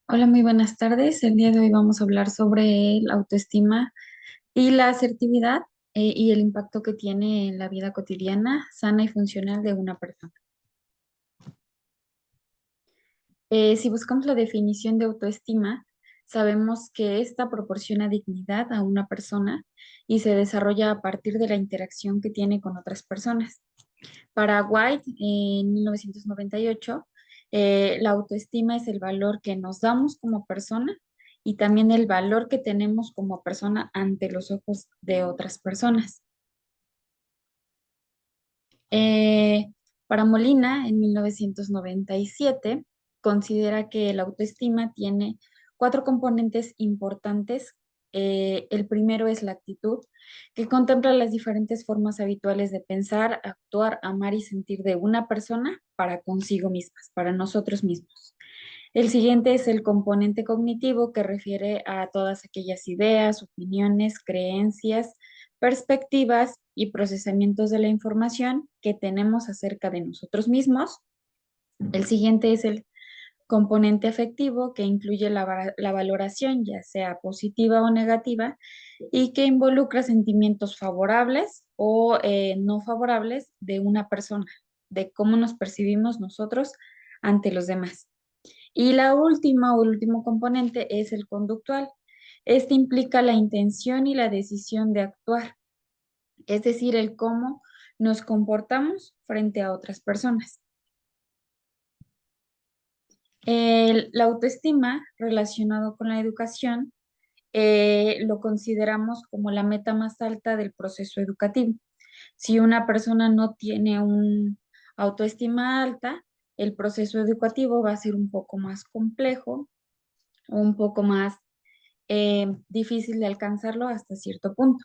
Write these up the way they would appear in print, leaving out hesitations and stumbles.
Hola, muy buenas tardes. El día de hoy vamos a hablar sobre la autoestima y la asertividad y el impacto que tiene en la vida cotidiana, sana y funcional de una persona. Si buscamos la definición de autoestima, sabemos que esta proporciona dignidad a una persona y se desarrolla a partir de la interacción que tiene con otras personas. Para White, en 1998, la autoestima es el valor que nos damos como persona y también el valor que tenemos como persona ante los ojos de otras personas. Eh, para Molina, en 1997, considera que la autoestima tiene cuatro componentes importantes. El primero es la actitud, que contempla las diferentes formas habituales de pensar, actuar, amar y sentir de una persona para consigo mismas, para nosotros mismos. El siguiente es el componente cognitivo que refiere a todas aquellas ideas, opiniones, creencias, perspectivas y procesamientos de la información que tenemos acerca de nosotros mismos. El siguiente es el componente afectivo que incluye la valoración, ya sea positiva o negativa, y que involucra sentimientos favorables o no favorables de una persona, de cómo nos percibimos nosotros ante los demás. Y la última o el último componente es el conductual. Este implica la intención y la decisión de actuar, es decir, el cómo nos comportamos frente a otras personas. La autoestima relacionado con la educación lo consideramos como la meta más alta del proceso educativo. Si una persona no tiene un autoestima alta, el proceso educativo va a ser un poco más complejo, un poco más difícil de alcanzarlo hasta cierto punto.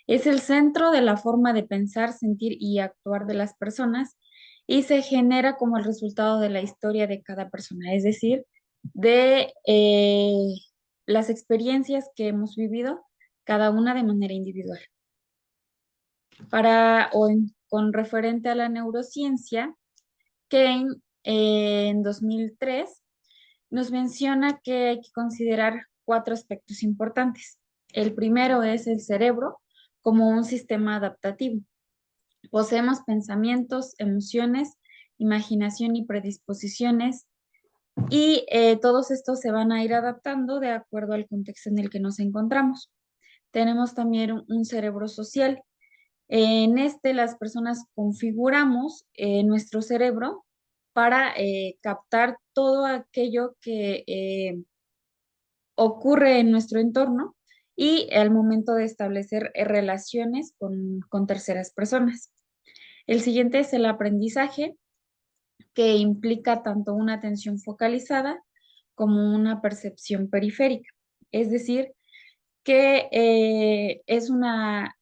Es el centro de la forma de pensar, sentir y actuar de las personas y se genera como el resultado de la historia de cada persona, es decir, de las experiencias que hemos vivido, cada una de manera individual. Con referente a la neurociencia, Kane en 2003 nos menciona que hay que considerar cuatro aspectos importantes. El primero es el cerebro como un sistema adaptativo. Poseemos pensamientos, emociones, imaginación y predisposiciones y todos estos se van a ir adaptando de acuerdo al contexto en el que nos encontramos. Tenemos también un cerebro social. En este las personas configuramos nuestro cerebro para captar todo aquello que ocurre en nuestro entorno y al momento de establecer relaciones con terceras personas. El siguiente es el aprendizaje, que implica tanto una atención focalizada como una percepción periférica. Es decir, que es una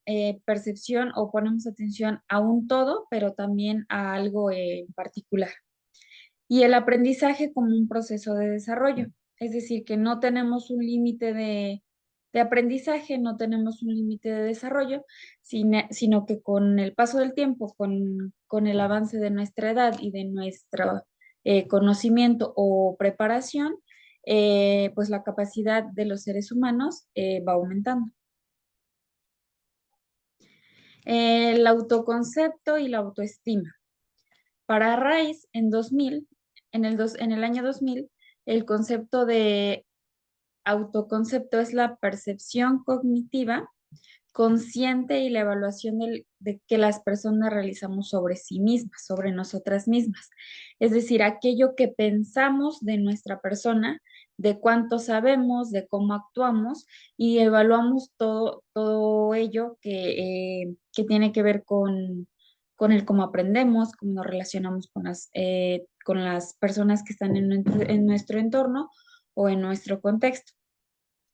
percepción o ponemos atención a un todo, pero también a algo en particular. Y el aprendizaje como un proceso de desarrollo, es decir, que no tenemos un límite de aprendizaje, no tenemos un límite de desarrollo, sino que con el paso del tiempo, con el avance de nuestra edad y de nuestro conocimiento o preparación, pues la capacidad de los seres humanos va aumentando. El autoconcepto y la autoestima. Para Rice, en el año 2000, el concepto de autoconcepto es la percepción cognitiva consciente y la evaluación de que las personas realizamos sobre sí mismas, sobre nosotras mismas. Es decir, aquello que pensamos de nuestra persona, de cuánto sabemos, de cómo actuamos y evaluamos todo ello que tiene que ver con el cómo aprendemos, cómo nos relacionamos con las personas que están en nuestro entorno o en nuestro contexto.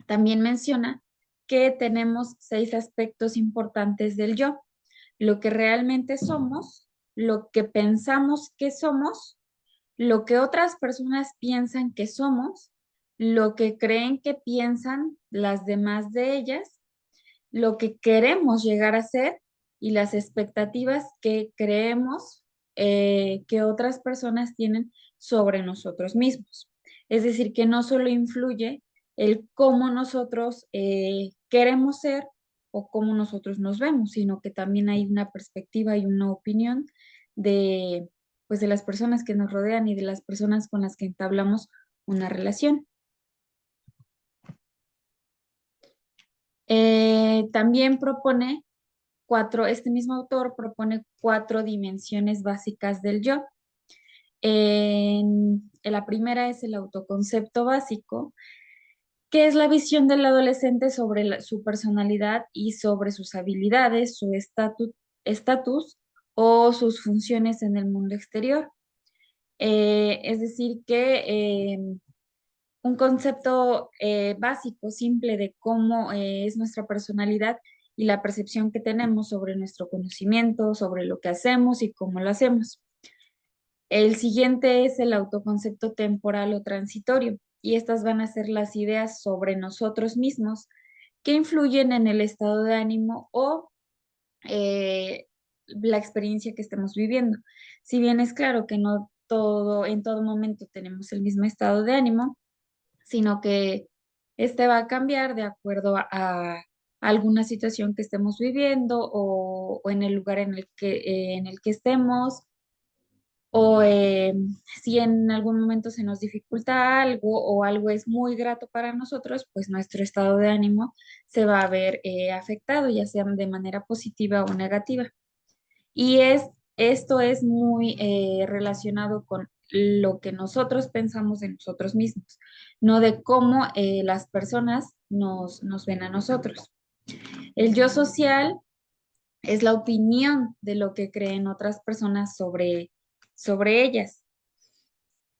También menciona que tenemos 6 aspectos importantes del yo: lo que realmente somos, lo que pensamos que somos, lo que otras personas piensan que somos, lo que creen que piensan las demás de ellas, lo que queremos llegar a ser y las expectativas que creemos que otras personas tienen sobre nosotros mismos. Es decir, que no solo influye el cómo nosotros queremos ser o cómo nosotros nos vemos, sino que también hay una perspectiva y una opinión de, pues, de las personas que nos rodean y de las personas con las que entablamos una relación. También propone este mismo autor propone 4 dimensiones básicas del yo. La primera es el autoconcepto básico, que es la visión del adolescente sobre su personalidad y sobre sus habilidades, su estatus o sus funciones en el mundo exterior. Es decir, que un concepto básico, simple de cómo es nuestra personalidad y la percepción que tenemos sobre nuestro conocimiento, sobre lo que hacemos y cómo lo hacemos. El siguiente es el autoconcepto temporal o transitorio, y estas van a ser las ideas sobre nosotros mismos que influyen en el estado de ánimo o la experiencia que estemos viviendo. Si bien es claro que no en todo momento tenemos el mismo estado de ánimo, sino que este va a cambiar de acuerdo a alguna situación que estemos viviendo o en el lugar en el que estemos, o si en algún momento se nos dificulta algo o algo es muy grato para nosotros, pues nuestro estado de ánimo se va a ver afectado, ya sea de manera positiva o negativa. Y esto es muy relacionado con lo que nosotros pensamos de nosotros mismos, no de cómo las personas nos ven a nosotros. El yo social es la opinión de lo que creen otras personas sobre ellas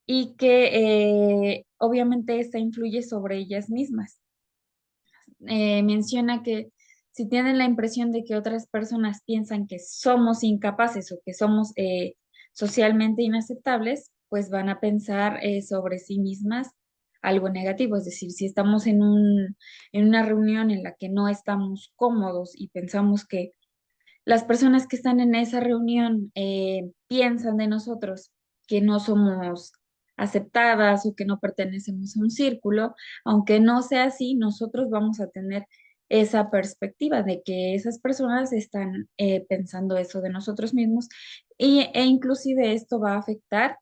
y que obviamente esta influye sobre ellas mismas. Menciona que si tienen la impresión de que otras personas piensan que somos incapaces o que somos socialmente inaceptables, pues van a pensar sobre sí mismas algo negativo. Es decir, si estamos en una reunión en la que no estamos cómodos y pensamos que las personas que están en esa reunión piensan de nosotros que no somos aceptadas o que no pertenecemos a un círculo, aunque no sea así, nosotros vamos a tener esa perspectiva de que esas personas están pensando eso de nosotros mismos e inclusive esto va a afectar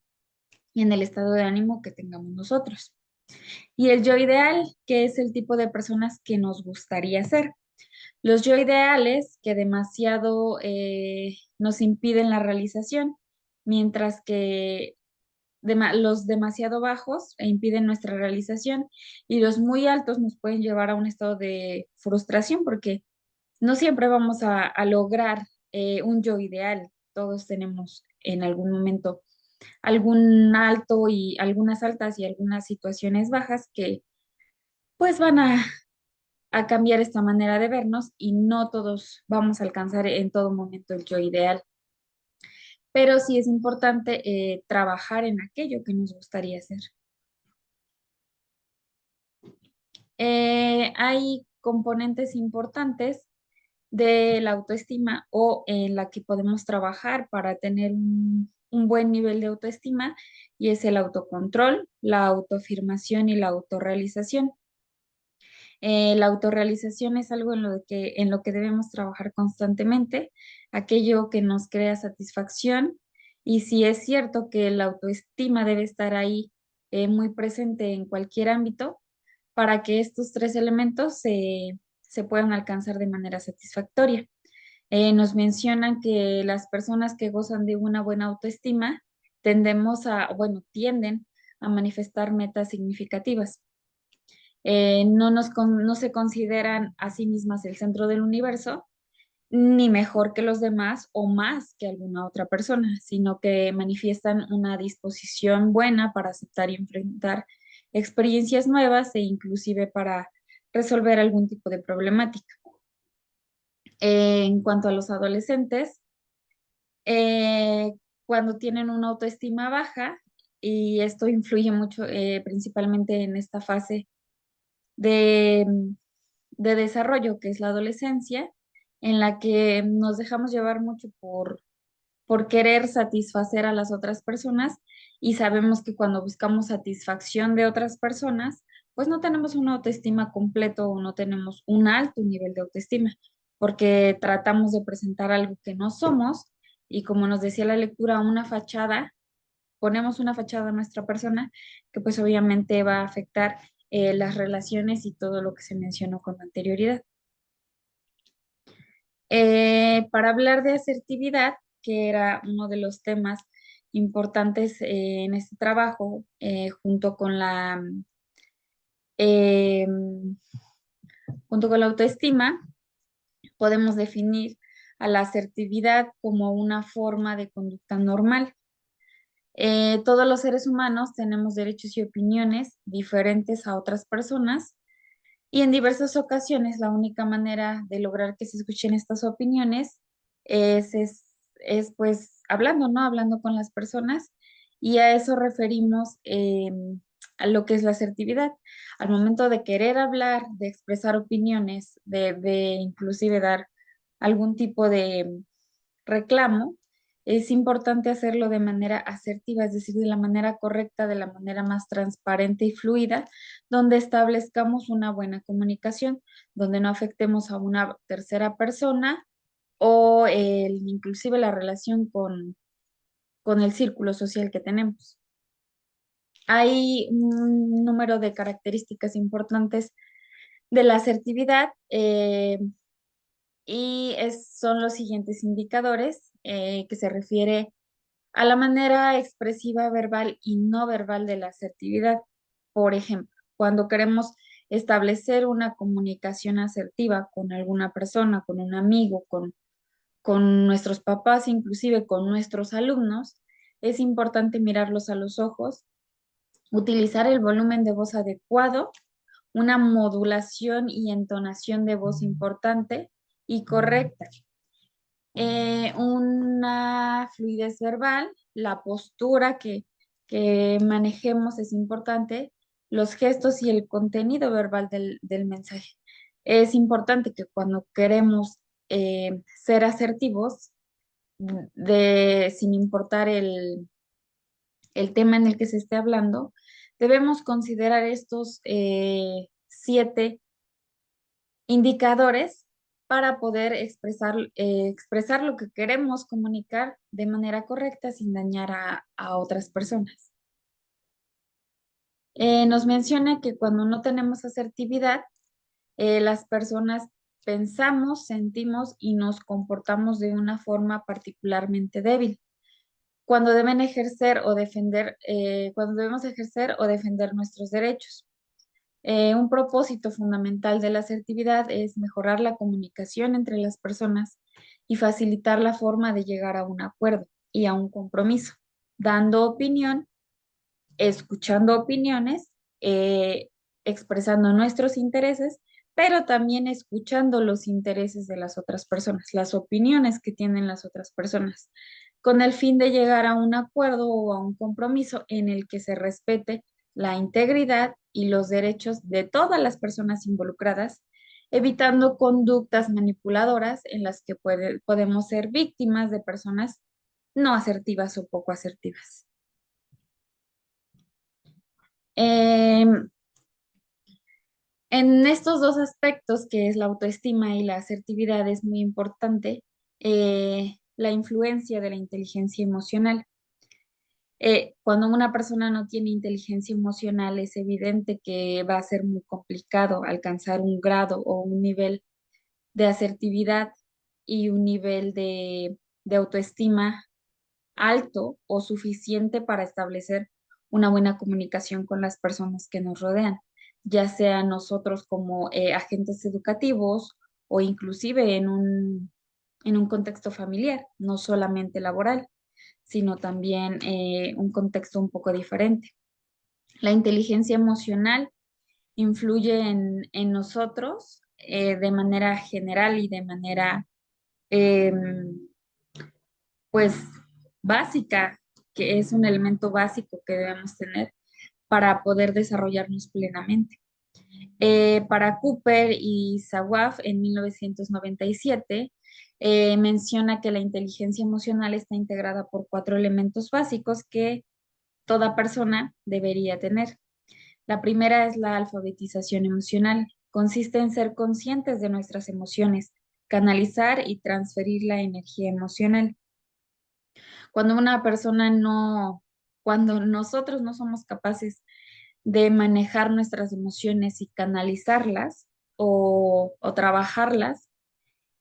en el estado de ánimo que tengamos nosotros. Y el yo ideal, que es el tipo de personas que nos gustaría ser. Los yo ideales que demasiado nos impiden la realización, mientras que los demasiado bajos impiden nuestra realización y los muy altos nos pueden llevar a un estado de frustración porque no siempre vamos a lograr un yo ideal. Todos tenemos en algún momento algún alto y algunas altas y algunas situaciones bajas que pues van a cambiar esta manera de vernos y no todos vamos a alcanzar en todo momento el yo ideal. Pero sí es importante trabajar en aquello que nos gustaría hacer. Hay componentes importantes de la autoestima o en la que podemos trabajar para tener un buen nivel de autoestima y es el autocontrol, la autoafirmación y la autorrealización. La autorrealización es algo en lo que debemos trabajar constantemente, aquello que nos crea satisfacción. Y si es cierto que la autoestima debe estar ahí muy presente en cualquier ámbito, para que estos 3 elementos se puedan alcanzar de manera satisfactoria. Nos mencionan que las personas que gozan de una buena autoestima tienden a manifestar metas significativas. No se consideran a sí mismas el centro del universo, ni mejor que los demás o más que alguna otra persona, sino que manifiestan una disposición buena para aceptar y enfrentar experiencias nuevas e inclusive para resolver algún tipo de problemática. En cuanto a los adolescentes, eh, cuando tienen una autoestima baja, y esto influye mucho principalmente en esta fase de, de desarrollo, que es la adolescencia, en la que nos dejamos llevar mucho por por querer satisfacer a las otras personas y sabemos que cuando buscamos satisfacción de otras personas, pues no tenemos una autoestima completo o no tenemos un alto nivel de autoestima, porque tratamos de presentar algo que no somos y como nos decía la lectura, una fachada, ponemos una fachada a nuestra persona que pues obviamente va a afectar las relaciones y todo lo que se mencionó con anterioridad. Para hablar de asertividad, que era uno de los temas importantes en este trabajo, eh, junto con la autoestima, podemos definir a la asertividad como una forma de conducta normal. Todos los seres humanos tenemos derechos y opiniones diferentes a otras personas y en diversas ocasiones la única manera de lograr que se escuchen estas opiniones es, es, pues hablando, ¿no? Hablando con las personas y a eso referimos a lo que es la asertividad. Al momento de querer hablar, de expresar opiniones, de inclusive dar algún tipo de reclamo, es importante hacerlo de manera asertiva, es decir, de la manera correcta, de la manera más transparente y fluida, donde establezcamos una buena comunicación, donde no afectemos a una tercera persona o inclusive la relación con el círculo social que tenemos. Hay un número de características importantes de la asertividad son los siguientes indicadores que se refiere a la manera expresiva verbal y no verbal de la asertividad. Por ejemplo, cuando queremos establecer una comunicación asertiva con alguna persona, con un amigo, con nuestros papás, inclusive con nuestros alumnos, es importante mirarlos a los ojos, utilizar el volumen de voz adecuado, una modulación y entonación de voz importante y correcta, una fluidez verbal, la postura que manejemos es importante, los gestos y el contenido verbal del mensaje. Es importante que cuando queremos ser asertivos, sin importar el tema en el que se esté hablando, debemos considerar estos 7 indicadores para poder expresar lo que queremos comunicar de manera correcta sin dañar a otras personas. Nos menciona que cuando no tenemos asertividad, las personas pensamos, sentimos y nos comportamos de una forma particularmente débil. Cuando debemos ejercer o defender nuestros derechos. Un propósito fundamental de la asertividad es mejorar la comunicación entre las personas y facilitar la forma de llegar a un acuerdo y a un compromiso, dando opinión, escuchando opiniones, expresando nuestros intereses, pero también escuchando los intereses de las otras personas, las opiniones que tienen las otras personas, con el fin de llegar a un acuerdo o a un compromiso en el que se respete la integridad y los derechos de todas las personas involucradas, evitando conductas manipuladoras en las que podemos ser víctimas de personas no asertivas o poco asertivas. En estos dos aspectos, que es la autoestima y la asertividad, es muy importante la influencia de la inteligencia emocional. Cuando una persona no tiene inteligencia emocional, es evidente que va a ser muy complicado alcanzar un grado o un nivel de asertividad y un nivel de autoestima alto o suficiente para establecer una buena comunicación con las personas que nos rodean, ya sea nosotros como agentes educativos o inclusive en un contexto familiar, no solamente laboral, sino también un contexto un poco diferente. La inteligencia emocional influye en nosotros de manera general y de manera pues básica, que es un elemento básico que debemos tener para poder desarrollarnos plenamente. Para Cooper y Zawaf en 1997 menciona que la inteligencia emocional está integrada por 4 elementos básicos que toda persona debería tener. La primera es la alfabetización emocional. Consiste en ser conscientes de nuestras emociones, canalizar y transferir la energía emocional. Cuando una persona no, cuando nosotros no somos capaces de manejar nuestras emociones y canalizarlas o trabajarlas,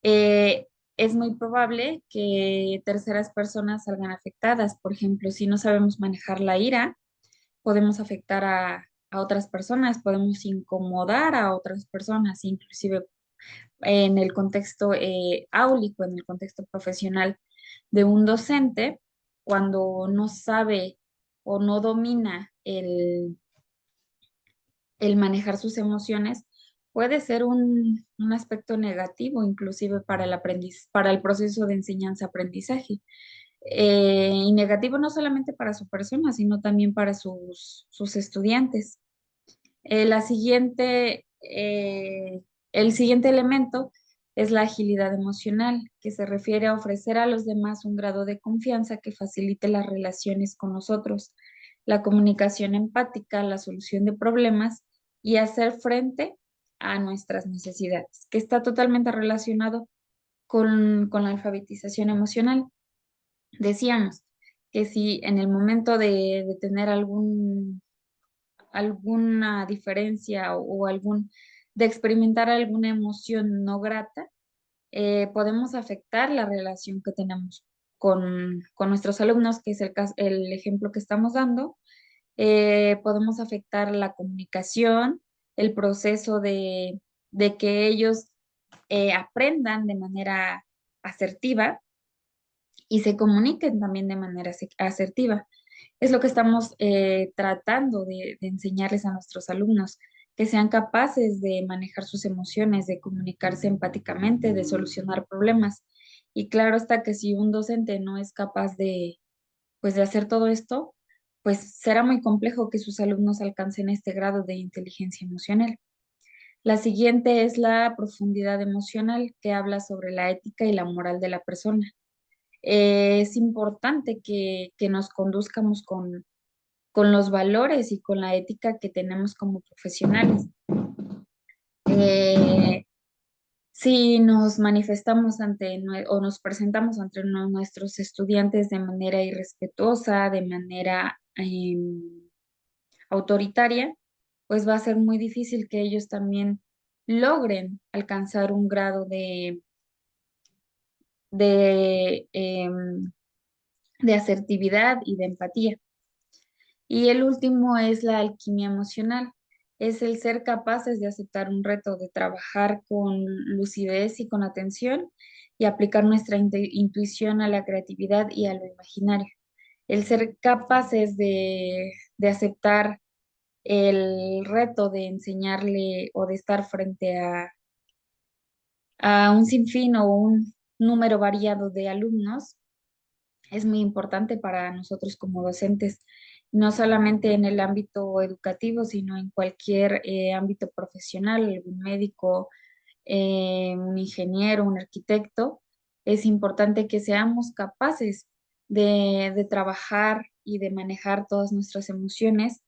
es muy probable que terceras personas salgan afectadas. Por ejemplo, si no sabemos manejar la ira, podemos afectar a otras personas, podemos incomodar a otras personas, inclusive en el contexto áulico, en el contexto profesional de un docente, cuando no sabe o no domina el manejar sus emociones, puede ser un aspecto negativo, inclusive para para el proceso de enseñanza-aprendizaje. Y negativo no solamente para su persona, sino también para sus estudiantes. La siguiente, el siguiente elemento es la agilidad emocional, que se refiere a ofrecer a los demás un grado de confianza que facilite las relaciones con nosotros, la comunicación empática, la solución de problemas y hacer frente a nuestras necesidades, que está totalmente relacionado con la alfabetización emocional. Decíamos que si en el momento de tener alguna diferencia de experimentar alguna emoción no grata, podemos afectar la relación que tenemos con nuestros alumnos, que es el ejemplo que estamos dando. Podemos afectar la comunicación, el proceso de que ellos aprendan de manera asertiva y se comuniquen también de manera asertiva. Es lo que estamos tratando de enseñarles a nuestros alumnos, que sean capaces de manejar sus emociones, de comunicarse empáticamente, de solucionar problemas. Y claro está que si un docente no es capaz pues, de hacer todo esto, pues será muy complejo que sus alumnos alcancen este grado de inteligencia emocional. La siguiente es la profundidad emocional, que habla sobre la ética y la moral de la persona. Es importante que nos conduzcamos con los valores y con la ética que tenemos como profesionales. Eh, si nos manifestamos o nos presentamos ante nuestros estudiantes de manera irrespetuosa, de manera autoritaria, pues va a ser muy difícil que ellos también logren alcanzar un grado de, em, de asertividad y de empatía. Y el último es la alquimia emocional. Es el ser capaces de aceptar un reto, de trabajar con lucidez y con atención y aplicar nuestra intuición a la creatividad y a lo imaginario. El ser capaces de aceptar el reto de enseñarle o de estar frente a un sinfín o un número variado de alumnos es muy importante para nosotros como docentes, no solamente en el ámbito educativo, sino en cualquier ámbito profesional, algún médico, un ingeniero, un arquitecto. Es importante que seamos capaces de trabajar y de manejar todas nuestras emociones,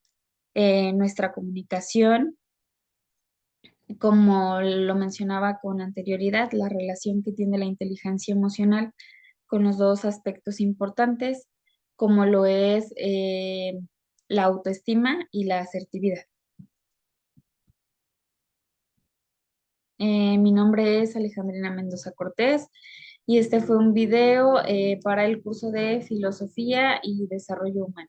nuestra comunicación, como lo mencionaba con anterioridad, la relación que tiene la inteligencia emocional con los dos aspectos importantes, como lo es la autoestima y la asertividad. Mi nombre es Alejandrina Mendoza Cortés y este fue un video para el curso de Filosofía y Desarrollo Humano.